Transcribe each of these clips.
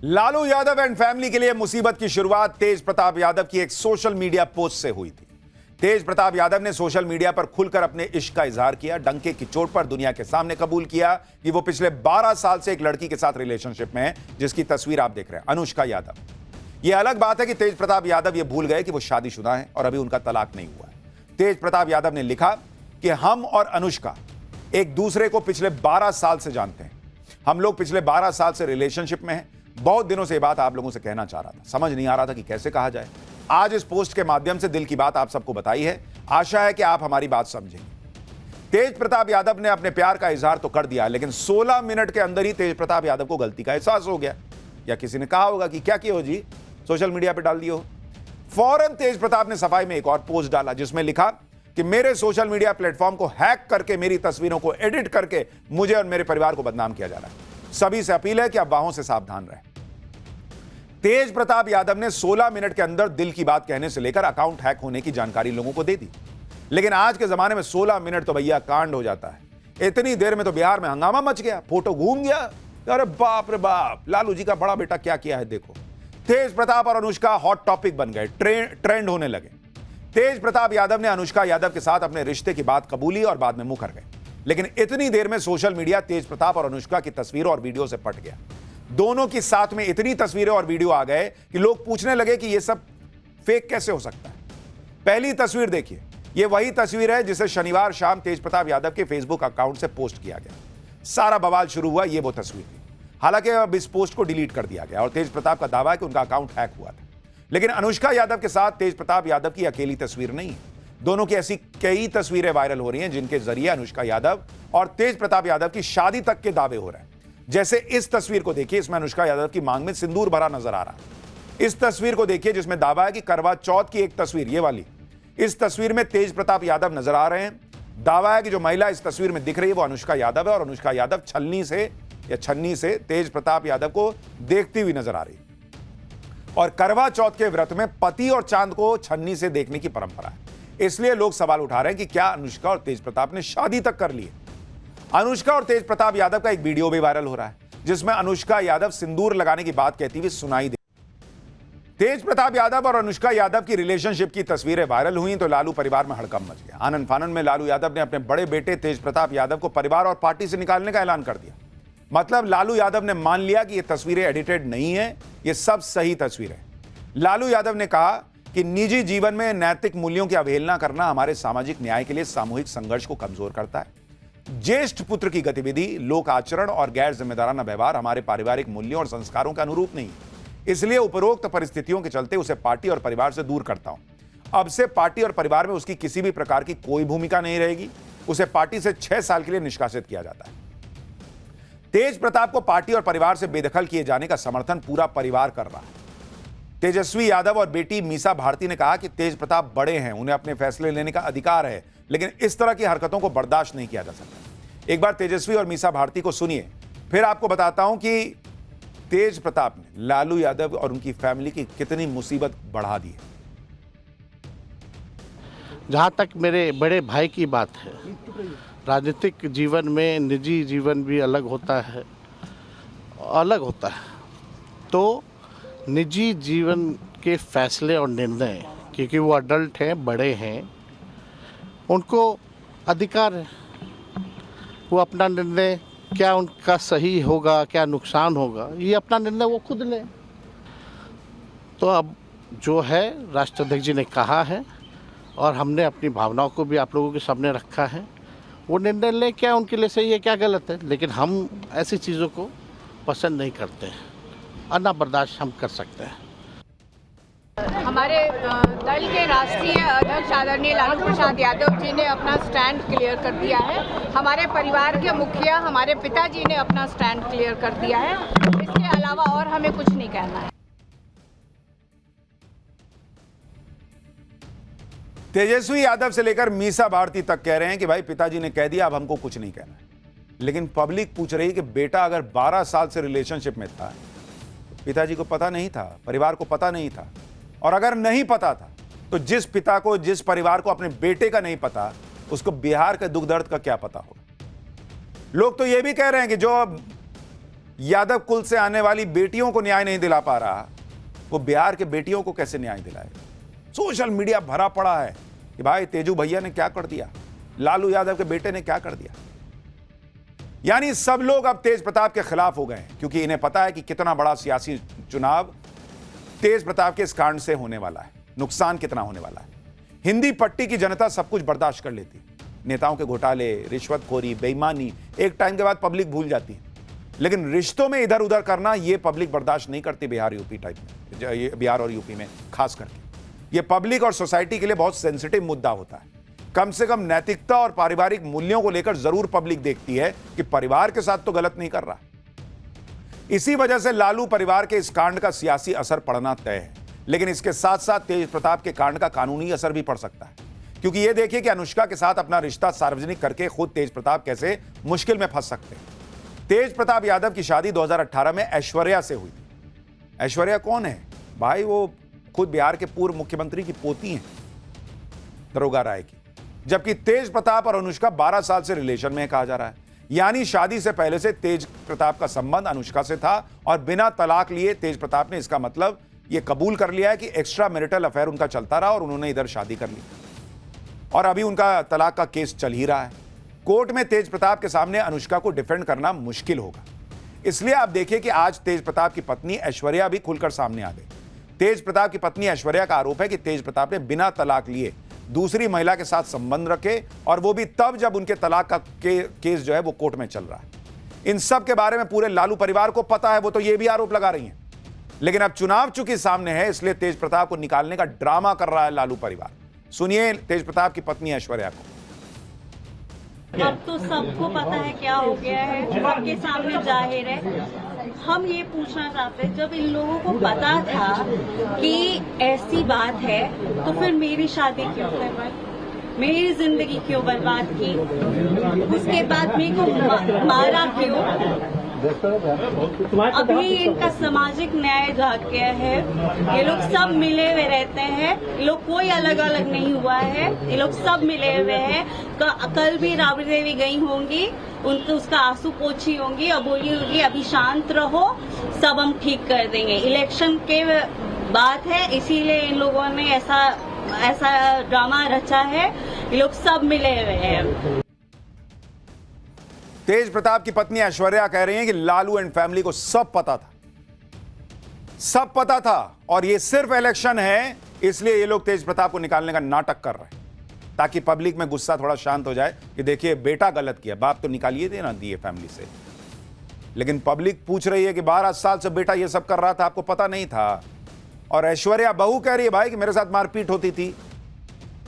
Lalu Yadav and family के लिए मुसीबत की शुरुआत तेज प्रताप यादव की एक सोशल मीडिया पोस्ट से हुई थी। तेज प्रताप यादव ने सोशल मीडिया पर खुलकर अपने इश्क का इजहार किया। डंके की चोट पर दुनिया के सामने कबूल किया कि वो पिछले 12 साल से एक लड़की के साथ रिलेशनशिप में है, जिसकी तस्वीर आप देख रहे हैं, अनुष्का यादव। यह अलग बात है कि तेज प्रताप यादव ये भूल गए कि वो शादीशुदा हैं और अभी उनका तलाक नहीं हुआ है। तेज प्रताप यादव ने लिखा कि हम और अनुष्का एक दूसरे को पिछले 12 साल से जानते हैं। हम लोग पिछले 12 साल से रिलेशनशिप में हैं। बहुत दिनों से ये बात आप लोगों से कहना चाह रहा था, समझ नहीं आ रहा था कि कैसे कहा जाए। आज इस पोस्ट के माध्यम से दिल की बात आप सबको बताई है। आशा है कि आप हमारी बात समझेंगे। तेज प्रताप यादव ने अपने प्यार का इजहार तो कर दिया, लेकिन 16 मिनट के अंदर ही तेज प्रताप यादव को गलती का एहसास हो गया। या किसी ने कहा होगा कि क्या किया हो जी, सोशल मीडिया पर डाल दिए हो। फौरन तेज प्रताप ने सफाई में एक और पोस्ट डाला, जिसमें लिखा कि मेरे सोशल मीडिया प्लेटफॉर्म को हैक करके मेरी तस्वीरों को एडिट करके मुझे और मेरे परिवार को बदनाम किया जा रहा है। सभी से अपील है कि अफवाहों से सावधान रहें। तेज प्रताप यादव ने 16 मिनट के अंदर दिल की बात कहने से लेकर अकाउंट हैक होने की जानकारी लोगों को दे दी। लेकिन आज के जमाने में 16 मिनट तो भैया कांड हो जाता है। इतनी देर में तो बिहार में हंगामा मच गया, फोटो घूम गया। अरे बाप रे बाप, लालू जी का बड़ा बेटा क्या किया है देखो। तेज प्रताप और अनुष्का हॉट टॉपिक बन गए, ट्रेंड होने लगे। तेज प्रताप यादव ने अनुष्का यादव के साथ अपने रिश्ते की बात कबूली और बाद में मुकर गए। लेकिन इतनी देर में सोशल मीडिया तेज प्रताप और अनुष्का की तस्वीरों और वीडियो से पट गया। दोनों की साथ में इतनी तस्वीरें और वीडियो आ गए कि लोग पूछने लगे कि यह सब फेक कैसे हो सकता है। पहली तस्वीर देखिए, यह वही तस्वीर है जिसे शनिवार शाम तेज प्रताप यादव के फेसबुक अकाउंट से पोस्ट किया गया। सारा बवाल शुरू हुआ, यह वो तस्वीर थी। हालांकि अब इस पोस्ट को डिलीट कर दिया गया और तेज प्रताप का दावा है कि उनका अकाउंट हैक हुआ था। लेकिन अनुष्का यादव के साथ तेज प्रताप यादव की अकेली तस्वीर नहीं है। दोनों की ऐसी कई तस्वीरें वायरल हो रही हैं जिनके जरिए अनुष्का यादव और तेज प्रताप यादव की शादी तक के दावे हो रहे हैं। जैसे इस तस्वीर को देखिए, इसमें अनुष्का यादव की मांग में सिंदूर भरा नजर आ रहा है। इस तस्वीर को देखिए जिसमें दावा है कि करवा चौथ की एक तस्वीर, ये वाली, इस तस्वीर में तेज प्रताप यादव नजर आ रहे हैं। दावा है कि जो महिला इस तस्वीर में दिख रही है वो अनुष्का यादव है और अनुष्का यादव छन्नी से तेज प्रताप यादव को देखती हुई नजर आ रही है। और करवा चौथ के व्रत में पति और चांद को छन्नी से देखने की परंपरा है। इसलिए लोग सवाल उठा रहे हैं कि क्या अनुष्का और तेज प्रताप ने शादी तक कर ली है। अनुष्का और तेज प्रताप यादव का एक वीडियो भी वायरल हो रहा है, जिसमें अनुष्का यादव सिंदूर लगाने की बात कहती हुई सुनाई दे। तेज प्रताप यादव और अनुष्का यादव की रिलेशनशिप की तस्वीरें वायरल हुई तो लालू परिवार में हड़कंप मच गया। आनन फानन में लालू यादव ने अपने बड़े बेटे तेज प्रताप यादव को परिवार और पार्टी से निकालने का ऐलान कर दिया। मतलब लालू यादव ने मान लिया कि ये तस्वीरें एडिटेड नहीं है, ये सब सही तस्वीर है। लालू यादव ने कहा कि निजी जीवन में नैतिक मूल्यों की अवहेलना करना हमारे सामाजिक न्याय के लिए सामूहिक संघर्ष को कमजोर करता है। ज्येष्ठ पुत्र की गतिविधि, लोक आचरण और गैर जिम्मेदाराना व्यवहार हमारे पारिवारिक मूल्यों और संस्कारों के अनुरूप नहीं है। इसलिए उपरोक्त परिस्थितियों के चलते उसे पार्टी और परिवार से दूर करता हूं। अब से पार्टी और परिवार में उसकी किसी भी प्रकार की कोई भूमिका नहीं रहेगी। उसे पार्टी से 6 साल के लिए निष्कासित किया जाता है। तेज प्रताप को पार्टी और परिवार से बेदखल किए जाने का समर्थन पूरा परिवार कर रहा है। तेजस्वी यादव और बेटी मीसा भारती ने कहा कि तेज प्रताप बड़े हैं, उन्हें अपने फैसले लेने का अधिकार है, लेकिन इस तरह की हरकतों को बर्दाश्त नहीं किया जा सकता। एक बार तेजस्वी और मीसा भारती को सुनिए, फिर आपको बताता हूं कि तेज प्रताप ने लालू यादव और उनकी फैमिली की कितनी मुसीबत बढ़ा दी है। जहाँ तक मेरे बड़े भाई की बात है, राजनीतिक जीवन में निजी जीवन भी अलग होता है। तो निजी जीवन के फैसले और निर्णय, क्योंकि वो अडल्ट हैं, बड़े हैं, उनको अधिकार है। वो अपना निर्णय, क्या उनका सही होगा, क्या नुकसान होगा, ये अपना निर्णय वो खुद लें। तो अब जो है राष्ट्राध्यक्ष जी ने कहा है और हमने अपनी भावनाओं को भी आप लोगों के सामने रखा है। वो निर्णय लें, क्या उनके लिए सही है, क्या गलत है। लेकिन हम ऐसी चीज़ों को पसंद नहीं करते हैं और ना बर्दाश्त हम कर सकते हैं। हमारे दल के राष्ट्रीय अध्यक्ष आदरणीय लालू प्रसाद यादव जी ने अपना स्टैंड क्लियर कर दिया है। हमारे परिवार के मुखिया हमारे पिताजी ने अपना स्टैंड क्लियर कर दिया है। इसके अलावा और हमें कुछ नहीं कहना है। तेजस्वी यादव से लेकर मीसा भारती तक कह रहे हैं कि भाई पिताजी ने कह दिया, अब हमको कुछ नहीं कहना है। लेकिन पब्लिक पूछ रही है कि बेटा अगर 12 साल से रिलेशनशिप में था, पिताजी को पता नहीं था, परिवार को पता नहीं था। और अगर नहीं पता था तो जिस पिता को, जिस परिवार को अपने बेटे का नहीं पता, उसको बिहार के दुख दर्द का क्या पता होगा। लोग तो यह भी कह रहे हैं कि जो यादव कुल से आने वाली बेटियों को न्याय नहीं दिला पा रहा, वो बिहार के बेटियों को कैसे न्याय दिलाएगा? सोशल मीडिया भरा पड़ा है कि भाई तेजू भैया ने क्या कर दिया, लालू यादव के बेटे ने क्या कर दिया। यानी सब लोग अब तेज प्रताप के खिलाफ हो गए हैं, क्योंकि इन्हें पता है कि कितना बड़ा सियासी चुनाव तेज प्रताप के इस कांड से होने वाला है, नुकसान कितना होने वाला है। हिंदी पट्टी की जनता सब कुछ बर्दाश्त कर लेती, नेताओं के घोटाले, रिश्वतखोरी, बेईमानी एक टाइम के बाद पब्लिक भूल जाती है, लेकिन रिश्तों में इधर उधर करना ये पब्लिक बर्दाश्त नहीं करती। बिहार यूपी टाइप में, बिहार और यूपी में खास करके ये पब्लिक और सोसाइटी के लिए बहुत सेंसिटिव मुद्दा होता है। कम से कम नैतिकता और पारिवारिक मूल्यों को लेकर जरूर पब्लिक देखती है कि परिवार के साथ तो गलत नहीं कर रहा। इसी वजह से लालू परिवार के इस कांड का सियासी असर पड़ना तय है, लेकिन इसके साथ साथ तेज प्रताप के कांड का कानूनी असर भी पड़ सकता है, क्योंकि यह देखिए कि अनुष्का के साथ अपना रिश्ता सार्वजनिक करके खुद तेज प्रताप कैसे मुश्किल में फंस सकते हैं। तेज प्रताप यादव की शादी 2018 में ऐश्वर्या से हुई। ऐश्वर्या कौन है भाई? वो खुद बिहार के पूर्व मुख्यमंत्री की पोती हैं, दरोगा राय की। जबकि तेज प्रताप और अनुष्का 12 साल से रिलेशन में कहा जा रहा है, यानी शादी से पहले से तेज प्रताप का संबंध अनुष्का से था और बिना तलाक लिए तेज प्रताप ने इसका मतलब यह कबूल कर लिया है कि एक्स्ट्रा मैरिटल अफेयर उनका चलता रहा और उन्होंने इधर शादी कर ली, और अभी उनका तलाक का केस चल ही रहा है। कोर्ट में तेज प्रताप के सामने अनुष्का को डिफेंड करना मुश्किल होगा। इसलिए आप देखिए कि आज तेज प्रताप की पत्नी ऐश्वर्या भी खुलकर सामने आ गई। तेज प्रताप की पत्नी ऐश्वर्या का आरोप है कि तेज प्रताप ने बिना तलाक लिए दूसरी महिला के साथ संबंध रखे, और वो भी तब जब उनके तलाक का केस जो है वो कोर्ट में चल रहा है। इन सब के बारे में पूरे लालू परिवार को पता है, वो तो ये भी आरोप लगा रही हैं। लेकिन अब चुनाव चूंकि सामने है, इसलिए तेज प्रताप को निकालने का ड्रामा कर रहा है लालू परिवार। सुनिए तेज प्रताप की पत्नी ऐश्वर्या को। अब तो सबको पता है क्या हो गया है, सबके सामने जाहिर है। हम ये पूछना चाहते हैं, जब इन लोगों को पता था कि ऐसी बात है तो फिर मेरी शादी क्यों करवाई, मेरी जिंदगी क्यों बर्बाद की, उसके बाद मेरे को मारा क्यों? अभी इनका सामाजिक न्याय जाग गया है। ये लोग सब मिले हुए रहते हैं, ये लोग कोई अलग अलग नहीं हुआ है, ये लोग सब मिले हुए हैं। कल भी राबड़ी देवी गई होंगी, उनको उसका आंसू पोछी होंगी और बोली होगी अभी शांत रहो, सब हम ठीक कर देंगे। इलेक्शन के बात है, इसीलिए इन लोगों ने ऐसा ड्रामा रचा है। ये लोग सब मिले हुए हैं। तेज प्रताप की पत्नी ऐश्वर्या कह रही हैं कि लालू एंड फैमिली को सब पता था, सब पता था, और ये सिर्फ इलेक्शन है इसलिए ये लोग तेज प्रताप को निकालने का नाटक कर रहे हैं, ताकि पब्लिक में गुस्सा थोड़ा शांत हो जाए कि देखिए बेटा गलत किया, बाप तो निकालिए देना दिए फैमिली से। लेकिन पब्लिक पूछ रही है कि 12 साल से बेटा ये सब कर रहा था, आपको पता नहीं था? और ऐश्वर्या बहू कह रही है भाई कि मेरे साथ मारपीट होती थी,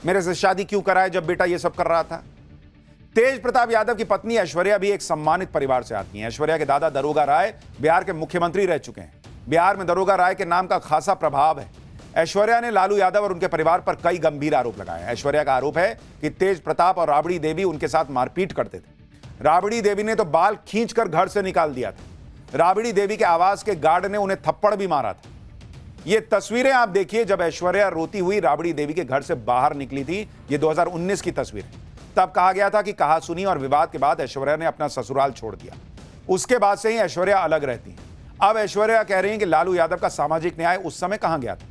मेरे से शादी क्यों कराए जब बेटा ये सब कर रहा था। तेज प्रताप यादव की पत्नी ऐश्वर्या भी एक सम्मानित परिवार से आती हैं। ऐश्वर्या के दादा दरोगा राय बिहार के मुख्यमंत्री रह चुके हैं। बिहार में दरोगा राय के नाम का खासा प्रभाव है। ऐश्वर्या ने लालू यादव और उनके परिवार पर कई गंभीर आरोप लगाए हैं। ऐश्वर्या का आरोप है कि तेज प्रताप और राबड़ी देवी उनके साथ मारपीट करते थे। राबड़ी देवी ने तो बाल खींचकर घर से निकाल दिया था। राबड़ी देवी के आवास के गार्ड ने उन्हें थप्पड़ भी मारा था। ये तस्वीरें आप देखिए जब ऐश्वर्या रोती हुई राबड़ी देवी के घर से बाहर निकली थी। ये 2019 की तस्वीर है। तब कहा गया था कि कहा सुनी और विवाद के बाद ऐश्वर्या ने अपना ससुराल छोड़ दिया। उसके बाद से ही ऐश्वर्या अलग रहती है। अब ऐश्वर्या कह रही हैं कि लालू यादव का सामाजिक न्याय उस समय कहां गया था।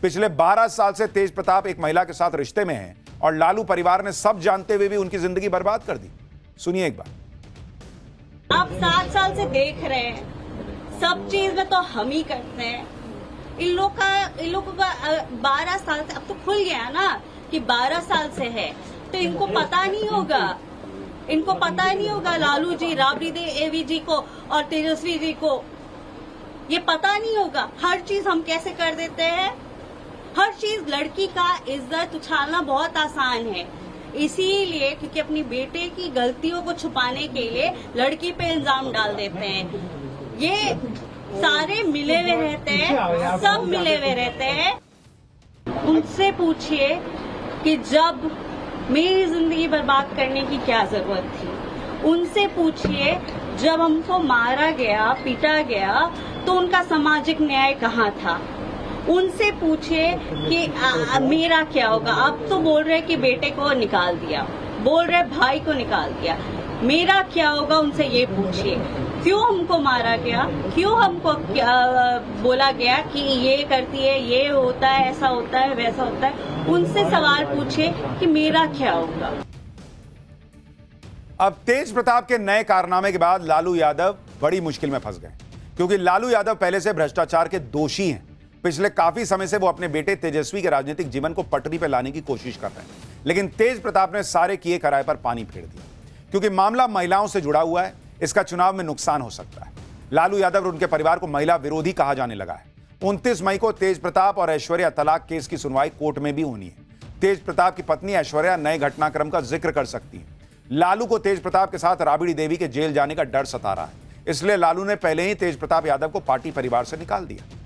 पिछले 12 साल से तेज प्रताप एक महिला के साथ रिश्ते में हैं और लालू परिवार ने सब जानते हुए भी उनकी जिंदगी बर्बाद कर दी। सुनिए एक बार। आप 7 साल से देख रहे हैं, सब चीज में तो हम ही करते हैं। इन लोगों का 12 साल से अब तो खुल गया ना कि 12 साल से है, तो इनको पता नहीं होगा, इनको पता नहीं होगा लालू जी, राबड़ी देवी जी को और तेजस्वी जी को ये पता नहीं होगा। हर चीज हम कैसे कर देते हैं, हर चीज लड़की का इज्जत उछालना बहुत आसान है। इसीलिए क्योंकि अपनी बेटे की गलतियों को छुपाने के लिए लड़की पे इल्जाम डाल देते हैं। ये सारे मिले हुए रहते हैं, सब मिले हुए रहते हैं। उनसे पूछिए कि जब मेरी जिंदगी बर्बाद करने की क्या जरूरत थी। उनसे पूछिए जब हमको मारा गया, पीटा गया, तो उनका सामाजिक न्याय कहाँ था। उनसे पूछिए कि मेरा क्या होगा। अब तो बोल रहे कि बेटे को निकाल दिया, बोल रहे भाई को निकाल दिया, मेरा क्या होगा, उनसे ये पूछिए। क्यों हमको मारा गया, क्यों हमको बोला गया कि ये करती है, ये होता है, ऐसा होता है, वैसा होता है। उनसे सवाल पूछे कि मेरा क्या होगा। अब तेज प्रताप के नए कारनामे के बाद लालू यादव बड़ी मुश्किल में फंस गए, क्योंकि लालू यादव पहले से भ्रष्टाचार के दोषी हैं। पिछले काफी समय से वो अपने बेटे तेजस्वी के राजनीतिक जीवन को पटरी पर लाने की कोशिश कर रहे हैं, लेकिन तेज प्रताप ने सारे किए कराए पर पानी फेर दिया, क्योंकि मामला महिलाओं से जुड़ा हुआ है। इसका चुनाव में नुकसान हो सकता है। लालू यादव और उनके परिवार को महिला विरोधी कहा जाने लगा है। 29 मई को तेज प्रताप और ऐश्वर्या तलाक केस की सुनवाई कोर्ट में भी होनी है। तेज प्रताप की पत्नी ऐश्वर्या नए घटनाक्रम का जिक्र कर सकती है। लालू को तेज प्रताप के साथ राबड़ी देवी के जेल जाने का डर सता रहा है, इसलिए लालू ने पहले ही तेज प्रताप यादव को पार्टी परिवार से निकाल दिया।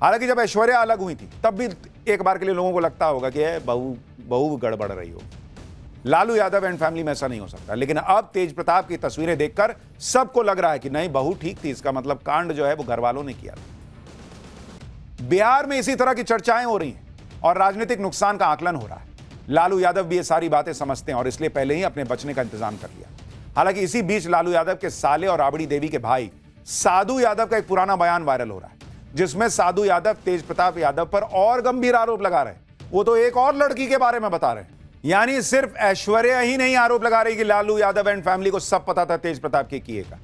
हालांकि जब ऐश्वर्या अलग हुई थी तब भी एक बार के लिए लोगों को लगता होगा कि बहू गड़बड़ रही हो। लालू यादव एंड फैमिली में ऐसा नहीं हो सकता, लेकिन अब तेज प्रताप की तस्वीरें देखकर सबको लग रहा है कि नहीं, बहू ठीक थी, इसका मतलब कांड जो है वो घर वालों ने किया था। बिहार में इसी तरह की चर्चाएं हो रही हैं और राजनीतिक नुकसान का आकलन हो रहा है। लालू यादव भी ये सारी बातें समझते हैं और इसलिए पहले ही अपने बचने का इंतजाम कर लिया। हालांकि इसी बीच लालू यादव के साले और राबड़ी देवी के भाई साधु यादव का एक पुराना बयान वायरल हो रहा है, जिसमें साधु यादव तेज प्रताप यादव पर और गंभीर आरोप लगा रहे हैं। वो तो एक और लड़की के बारे में बता रहे हैं। यानी सिर्फ ऐश्वर्या ही नहीं आरोप लगा रही कि लालू यादव एंड फैमिली को सब पता था तेज प्रताप के किए का।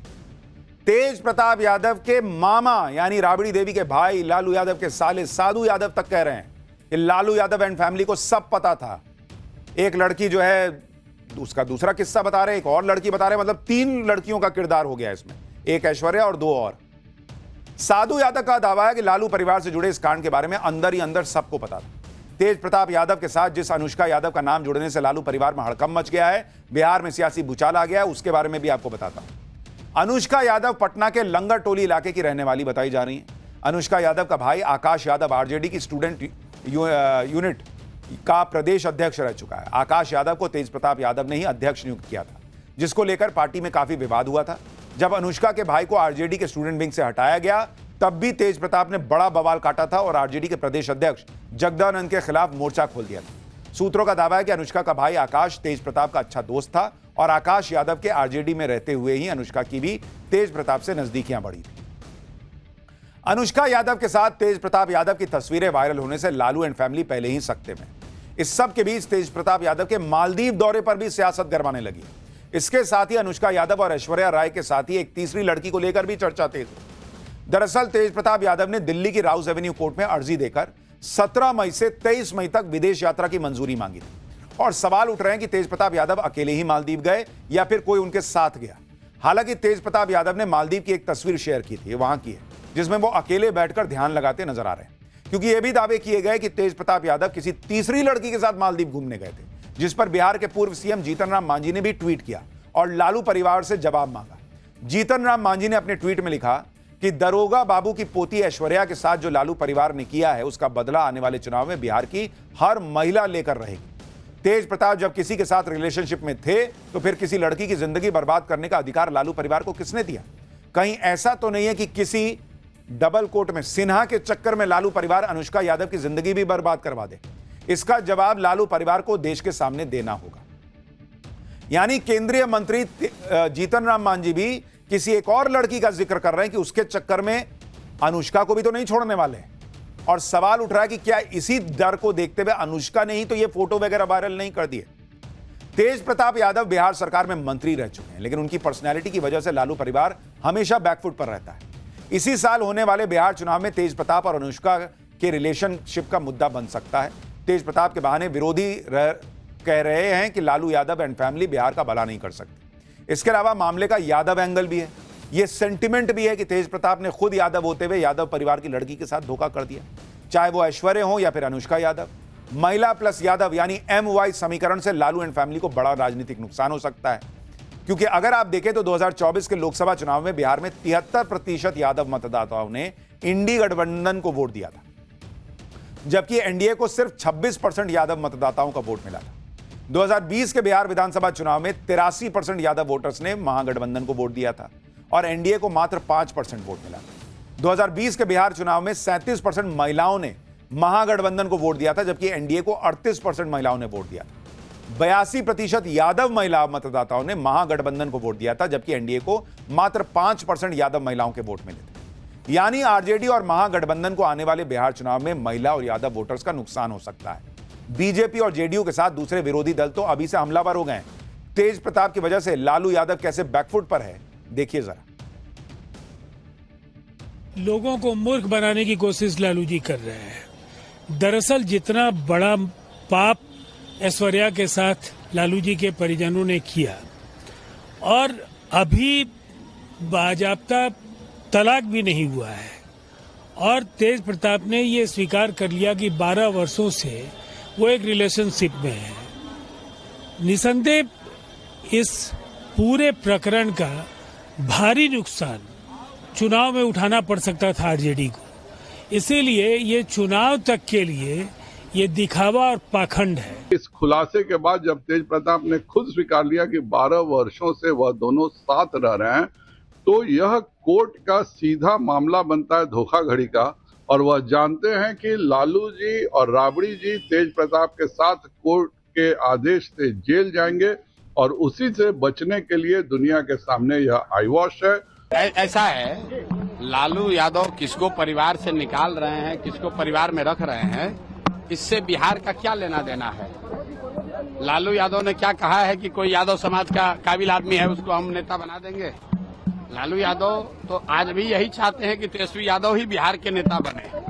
तेज प्रताप यादव के मामा यानी राबड़ी देवी के भाई लालू यादव के साले साधु यादव तक कह रहे हैं कि लालू यादव एंड फैमिली को सब पता था। एक लड़की जो है उसका दूसरा किस्सा बता रहे, एक और लड़की बता रहे, मतलब 3 लड़कियों का किरदार हो गया इसमें, एक ऐश्वर्या और 2 और। साधु यादव का दावा है कि लालू परिवार से जुड़े इस कांड के बारे में अंदर ही अंदर सबको पता था। तेज प्रताप यादव के साथ जिस अनुष्का यादव का नाम जुड़ने से लालू परिवार में हड़कंप मच गया है, बिहार में सियासी भूचाल आ गया है, उसके बारे में भी आपको बताता हूं। अनुष्का यादव पटना के लंगर टोली इलाके की रहने वाली बताई जा रही है। अनुष्का यादव का भाई आकाश यादव आरजेडी की स्टूडेंट यूनिट का प्रदेश अध्यक्ष रह चुका है। आकाश यादव को तेज प्रताप यादव ने ही अध्यक्ष नियुक्त किया था, जिसको लेकर पार्टी में काफी विवाद हुआ था। जब अनुष्का के भाई को आरजेडी के स्टूडेंट विंग से हटाया गया, तब भी तेज प्रताप ने बड़ा बवाल काटा था और आरजेडी के प्रदेश अध्यक्ष जगदानंद के खिलाफ मोर्चा खोल दिया था। सूत्रों का दावा है कि अनुष्का का भाई आकाश तेज प्रताप का अच्छा दोस्त था और आकाश यादव के आरजेडी में रहते हुए ही अनुष्का की भी तेज प्रताप से नजदीकियां बढ़ी थी। अनुष्का यादव के साथ तेज प्रताप यादव की तस्वीरें वायरल होने से लालू एंड फैमिली पहले ही सख्ते में। इस सब के बीच तेज प्रताप यादव के मालदीव दौरे पर भी सियासत गरमाने लगी। इसके साथ ही अनुष्का यादव और ऐश्वर्या राय के साथ ही एक तीसरी लड़की को लेकर भी चर्चा तेज हुई। दरअसल तेज प्रताप यादव ने दिल्ली की राउस एवेन्यू कोर्ट में अर्जी देकर 17 मई से 23 मई तक विदेश यात्रा की मंजूरी मांगी थी और सवाल उठ रहे हैं कि तेज प्रताप यादव अकेले ही मालदीव गए या फिर कोई उनके साथ गया। हालांकि तेज प्रताप यादव ने मालदीव की एक तस्वीर शेयर की थी, वहां की है, जिसमें वो अकेले बैठकर ध्यान लगाते नजर आ रहे हैं, क्योंकि यह भी दावे किए गए कि तेज प्रताप यादव किसी तीसरी लड़की के साथ मालदीव घूमने गए थे, जिस पर बिहार के पूर्व सीएम जीतन राम मांझी ने भी ट्वीट किया और लालू परिवार से जवाब मांगा। जीतन राम मांझी ने अपने ट्वीट में लिखा कि दरोगा बाबू की पोती ऐश्वर्या के साथ जो लालू परिवार ने किया है, उसका बदला आने वाले चुनाव में बिहार की हर महिला लेकर रहेगी। तेज प्रताप जब किसी के साथ रिलेशनशिप में थे तो फिर किसी लड़की की जिंदगी बर्बाद करने का अधिकार लालू परिवार को किसने दिया? कहीं ऐसा तो नहीं है कि किसी डबल कोर्ट में सिन्हा के चक्कर में लालू परिवार अनुष्का यादव की जिंदगी भी बर्बाद करवा दे? इसका जवाब लालू परिवार को देश के सामने देना होगा। यानी केंद्रीय मंत्री जीतन राम मांझी भी किसी एक और लड़की का जिक्र कर रहे हैं कि उसके चक्कर में अनुष्का को भी तो नहीं छोड़ने वाले हैं। और सवाल उठ रहा है कि क्या इसी डर को देखते हुए अनुष्का ने ही तो ये फोटो वगैरह वायरल नहीं कर दिए? तेज प्रताप यादव बिहार सरकार में मंत्री रह चुके हैं, लेकिन उनकी पर्सनैलिटी की वजह से लालू परिवार हमेशा बैकफुट पर रहता है। इसी साल होने वाले बिहार चुनाव में तेज प्रताप और अनुष्का के रिलेशनशिप का मुद्दा बन सकता है। तेज प्रताप के बहाने विरोधी कह रहे हैं कि लालू यादव एंड फैमिली बिहार का भला नहीं कर सकते। इसके अलावा मामले का यादव एंगल भी है। यह सेंटिमेंट भी है कि तेज प्रताप ने खुद यादव होते हुए यादव परिवार की लड़की के साथ धोखा कर दिया, चाहे वो ऐश्वर्या हो या फिर अनुष्का यादव। महिला प्लस यादव यानी MY समीकरण से लालू एंड फैमिली को बड़ा राजनीतिक नुकसान हो सकता है, क्योंकि अगर आप देखें तो 2024 के लोकसभा चुनाव में बिहार में 73% यादव मतदाताओं ने इंडी गठबंधन को वोट दिया था, जबकि एनडीए को सिर्फ 26% यादव मतदाताओं का वोट मिला था। 2020 के बिहार विधानसभा चुनाव में 83% यादव वोटर्स ने महागठबंधन को वोट दिया था और एनडीए को मात्र 5% वोट मिला था। 2020 के बिहार चुनाव में 37% महिलाओं ने महागठबंधन को वोट दिया था, जबकि एनडीए को 38% महिलाओं ने वोट दिया था। 82% यादव महिला मतदाताओं ने महागठबंधन को वोट दिया था, जबकि एनडीए को मात्र 5% यादव महिलाओं के वोट मिले थे। यानी आरजेडी और महागठबंधन को आने वाले बिहार चुनाव में महिला और यादव वोटर्स का नुकसान हो सकता है। बीजेपी और जेडीयू के साथ दूसरे विरोधी दल तो अभी से हमलावर हो गए हैं। तेज प्रताप की वजह से लालू यादव कैसे बैकफुट पर है, देखिए जरा। लोगों को मूर्ख बनाने की कोशिश लालू जी कर रहे हैं। दरअसल जितना बड़ा पाप ऐश्वर्या के साथ लालू जी के परिजनों ने किया और अभी बाजाप्ता तलाक भी नहीं हुआ है, और तेज प्रताप ने ये स्वीकार कर लिया कि 12 वर्षों से वो एक रिलेशनशिप में है। निसंदेह इस पूरे प्रकरण का भारी नुकसान चुनाव में उठाना पड़ सकता था आरजेडी को। इसीलिए ये चुनाव तक के लिए ये दिखावा और पाखंड है। इस खुलासे के बाद जब तेज प्रताप ने खुद स्वीकार लिया कि 12 वर्षों से वह दोनों साथ रह रहे हैं, तो यह कोर्ट का सीधा मामला बनता है धोखाधड़ी का। और वह जानते हैं कि लालू जी और राबड़ी जी तेज प्रताप के साथ कोर्ट के आदेश से जेल जाएंगे, और उसी से बचने के लिए दुनिया के सामने यह आई वॉश है। ऐसा है, लालू यादव किसको परिवार से निकाल रहे हैं, किसको परिवार में रख रहे हैं, इससे बिहार का क्या लेना देना है। लालू यादव ने क्या कहा है कि कोई यादव समाज का काबिल आदमी है उसको हम नेता बना देंगे। लालू यादव तो आज भी यही चाहते हैं कि तेजस्वी यादव ही बिहार के नेता बने।